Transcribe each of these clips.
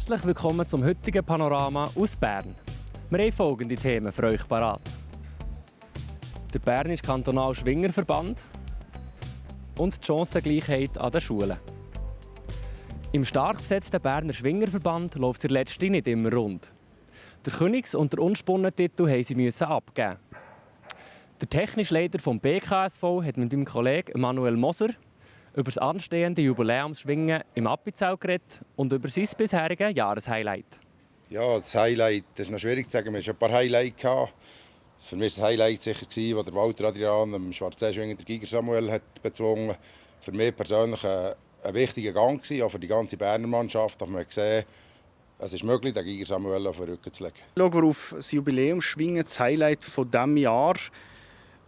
Herzlich willkommen zum heutigen Panorama aus Bern. Wir haben folgende Themen für euch parat. Der Bernische Kantonale Schwingerverband und die Chancengleichheit an den Schulen. Im stark besetzten Berner Schwingerverband läuft es in der letzten nicht immer rund. Der Königs- und der Unspunnentitel mussten sie abgeben. Der technische Leiter des BKSV hat mit meinem Kollegen Manuel Moser über das anstehende Jubiläumsschwingen im Appenzell geredet und über sein bisheriges Jahreshighlight. Ja, das Highlight, das ist noch schwierig zu sagen. Wir hatten ein paar Highlights. Für mich war das Highlight sicher, als der Walter Adrian am Schwarzseeschwingen der Giger Samuel hat bezwungen. Für mich persönlich ein wichtiger Gang, auch für die ganze Berner Mannschaft. Da haben wir gesehen, es ist möglich, den Giger Samuel auf den Rücken zu legen. Schauen wir auf das Jubiläumsschwingen, das Highlight von diesem Jahr.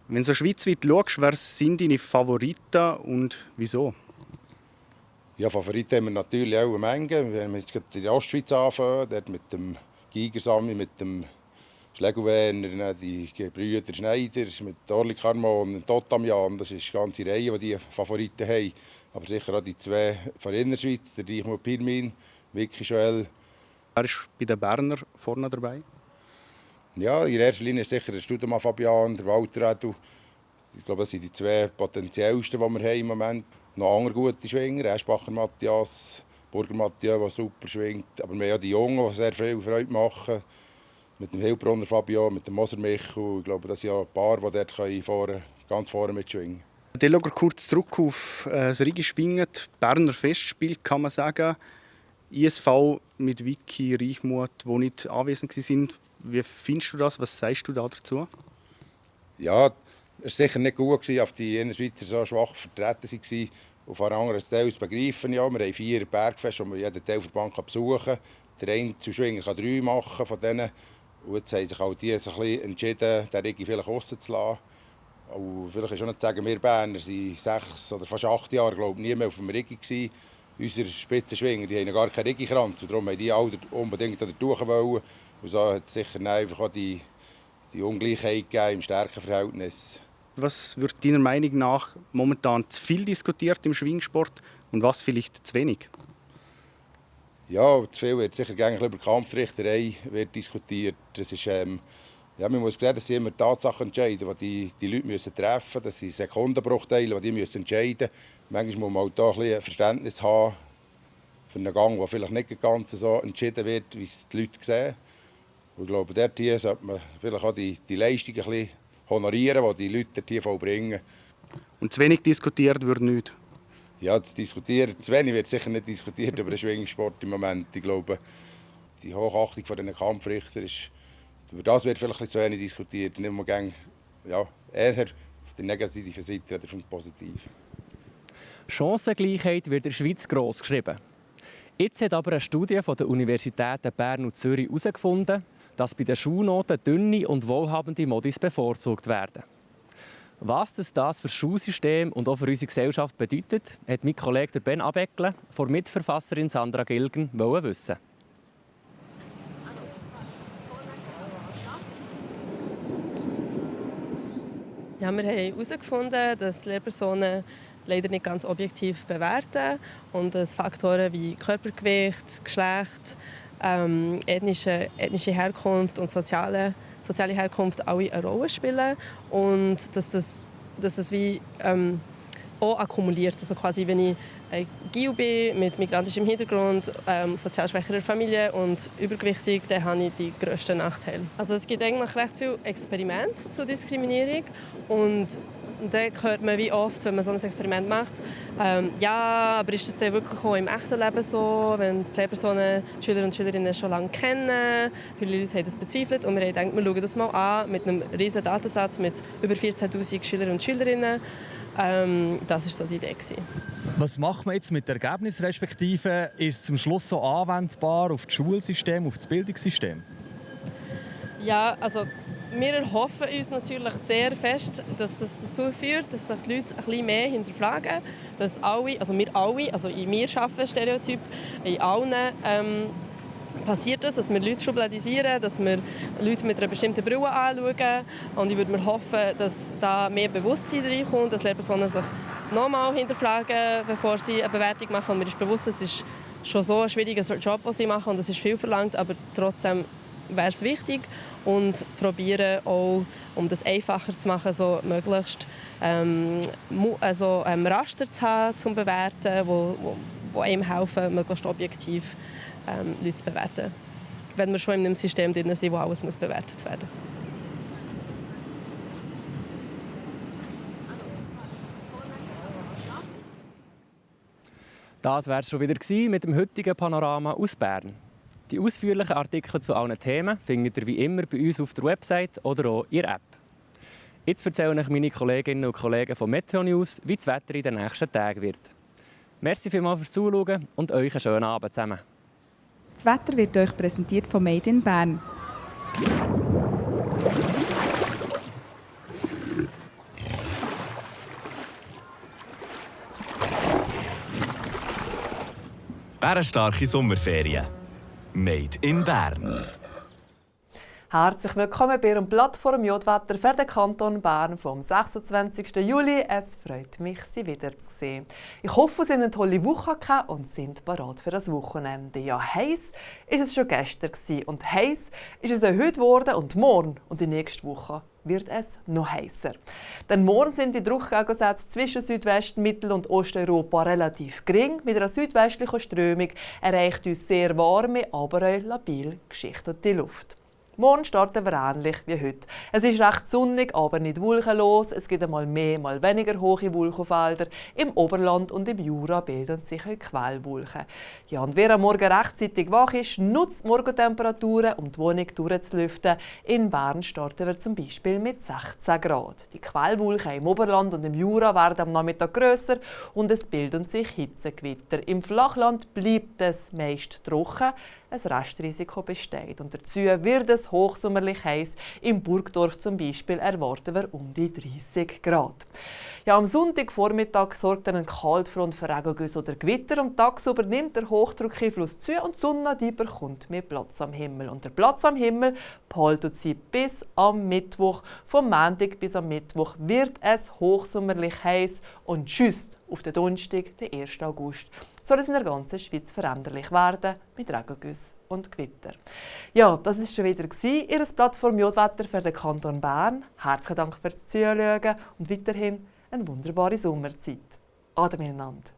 Wenn du so schweizweit schaust, wer sind deine Favoriten und wieso? Ja, Favoriten haben wir natürlich auch eine Menge. Wir haben jetzt in der Ostschweiz angefangen, dort mit dem Giger Sami, mit dem Schlegelwerner, die Brüder Schneider, mit Orlik Harmon und Totamian. Das ist eine ganze Reihe, die Favoriten haben. Aber sicher auch die zwei von der Innerschweiz, der Reichmut Pirmin, Vicky Joel. Wer ist bei den Berner vorne dabei? Ja, in erster Linie ist sicher der Studemann Fabian, der Walter Edu. Ich glaube, das sind die zwei potenziellsten, die wir haben im Moment. Noch andere gute Schwinger, Eschbacher Matthias, Burger Matthias, der super schwingt. Aber wir haben ja die Jungen, die sehr viel Freude machen. Mit dem Hilbrunner Fabian, mit dem Moser Michel. Ich glaube, das sind ja ein paar, die dort ganz vorne mitschwingen können. Dann schauen wir kurz zurück auf das Rigi-Schwingen, Berner Festspiel, kann man sagen. ISV mit Vicky, Reichmut, die nicht anwesend waren. Wie findest du das? Was sagst du dazu? Ja, es war sicher nicht gut, dass die Innerschweizer so schwach vertreten waren. Auf einer anderen Stelle begreifen ja. Wir haben 4 Bergfeste, die wir jeden Teilverband besuchen kann. Der Einzelschwinger kann 3 machen von denen. Und jetzt haben sich auch die ein bisschen entschieden, den Rigi vielleicht rauszulassen. Und vielleicht ist auch nicht zu sagen, wir Berner waren 6 oder fast 8 Jahre nie mehr auf dem Rigi gewesen. Unsere Spitzenschwinger, die haben gar keinen Rigi-Kranz. Und darum wollten die alle unbedingt durch wollen. Und so hat es sicher einfach auch die Ungleichheit gegeben im Stärkenverhältnis. Was wird deiner Meinung nach momentan zu viel diskutiert im Schwingsport und was vielleicht zu wenig? Ja, zu viel wird sicher über die Kampfrichterei wird diskutiert. Das ist, man muss sehen, dass sie immer Tatsachen entscheiden, die die Leute müssen treffen müssen. Das sind Sekundenbruchteile, die müssen entscheiden müssen. Manchmal muss man auch da ein bisschen Verständnis haben für einen Gang, der vielleicht nicht ganz so entschieden wird, wie es die Leute sehen. Und ich glaube, dort hier sollte man vielleicht auch die Leistungen ein bisschen honorieren, die Leute hier vollbringen. Und zu wenig diskutiert wird nichts? Ja, zu wenig wird sicher nicht diskutiert über den Schwingsport im Moment. Ich glaube, die Hochachtung von diesen Kampfrichtern ist, über das wird vielleicht zu wenig diskutiert. Nicht mehr eher auf der negativen Seite als auf der positiven. Chancengleichheit wird in der Schweiz gross geschrieben. Jetzt hat aber eine Studie von der Universitäten Bern und Zürich herausgefunden, dass bei den Schulnoten dünne und wohlhabende Modis bevorzugt werden. Was das für das Schulsystem und auch für unsere Gesellschaft bedeutet, hat mein Kollege Ben Abeckle von Mitverfasserin Sandra Gilgen wissen. Ja, wir haben herausgefunden, dass Lehrpersonen leider nicht ganz objektiv bewerten und dass Faktoren wie Körpergewicht, Geschlecht, ethnische Herkunft und soziale Herkunft alle eine Rolle spielen und dass das wie auch akkumuliert. Also quasi, wenn ich Gio bin, mit migrantischem Hintergrund, sozial schwächerer Familie und übergewichtig, dann habe ich die grössten Nachteile. Also es gibt eigentlich recht viele Experimente zur Diskriminierung und dann hört man wie oft, wenn man so ein Experiment macht, ja, aber ist das denn wirklich auch im echten Leben so, wenn die Lehrpersonen die Schüler und Schülerinnen schon lange kennen? Viele Leute haben das bezweifelt und wir haben gedacht, wir schauen das mal an mit einem riesen Datensatz mit über 14'000 Schüler und Schülerinnen. Das war so die Idee. Was macht man jetzt mit dem Ergebnis, respektive ist es zum Schluss so anwendbar auf das Schulsystem, auf das Bildungssystem? Ja, also wir erhoffen uns natürlich sehr fest, dass das dazu führt, dass sich die Leute ein bisschen mehr hinterfragen, dass alle, also wir alle, also in mir arbeiten Stereotyp, in allen passiert das, dass wir Leute schubladisieren, dass wir Leute mit einer bestimmten Brille anschauen. Und ich würde mir hoffen, dass da mehr Bewusstsein reinkommt, dass Lehrpersonen sich nochmal hinterfragen, bevor sie eine Bewertung machen. Und mir ist bewusst, es ist schon so ein schwieriger Job, den sie machen, und es ist viel verlangt, aber trotzdem wäre es wichtig und probieren auch, um das einfacher zu machen, so möglichst Raster zu haben, zum Bewerten, wo einem helfen, möglichst objektiv Leute zu bewerten. Wenn wir schon in einem System drin sind, wo alles bewertet werden muss. Das wäre es schon wieder mit dem heutigen Panorama aus Bern. Die ausführlichen Artikel zu allen Themen findet ihr wie immer bei uns auf der Website oder auch in der App. Jetzt erzählen euch meine Kolleginnen und Kollegen von Meteo News, wie das Wetter in den nächsten Tagen wird. Merci vielmals fürs Zuschauen und euch einen schönen Abend zusammen. Das Wetter wird euch präsentiert von Made in Bern. Bärenstarke Sommerferien. Made in Bern. Herzlich willkommen bei Ihrem Plattform Jodwetter für den Kanton Bern vom 26. Juli. Es freut mich, Sie wiederzusehen. Ich hoffe, Sie haben eine tolle Woche gehabt und sind bereit für das Wochenende. Ja, heiß ist es schon gestern und heiß ist es auch heute geworden und morgen und die nächste Woche wird es noch heißer. Denn morgen sind die Druckgegensätze zwischen Südwest-, Mittel- und Osteuropa relativ gering. Mit einer südwestlichen Strömung erreicht uns sehr warme, aber auch labil geschichtete Luft. Morgen starten wir ähnlich wie heute. Es ist recht sonnig, aber nicht wolkenlos. Es gibt einmal mehr, mal weniger hohe Wolkenfelder. Im Oberland und im Jura bilden sich auch Quellwolken. Ja, und wer am Morgen rechtzeitig wach ist, nutzt die Morgentemperaturen, um die Wohnung durchzulüften. In Bern starten wir zum Beispiel mit 16 Grad. Die Quellwolken im Oberland und im Jura werden am Nachmittag grösser und es bilden sich Hitzegewitter. Im Flachland bleibt es meist trocken. Ein Restrisiko besteht. Und dazu wird es hochsommerlich heiß. Im Burgdorf zum Beispiel erwarten wir um die 30 Grad. Ja, am Sonntagvormittag sorgt dann ein Kaltfront für Regengüsse oder Gewitter und tagsüber nimmt der Hochdruckeinfluss zu und die Sonne die bekommt mehr Platz am Himmel. Und der Platz am Himmel behalten sie bis am Mittwoch. Vom Montag bis am Mittwoch wird es hochsommerlich heiß und tschüss auf den Donnerstag, den 1. August, soll es in der ganzen Schweiz veränderlich werden mit Regengüssen und Gewitter. Ja, das war schon wieder Ihre Plattform Jodwetter für den Kanton Bern. Herzlichen Dank fürs Zuschauen und weiterhin eine wunderbare Sommerzeit. Ade miteinander.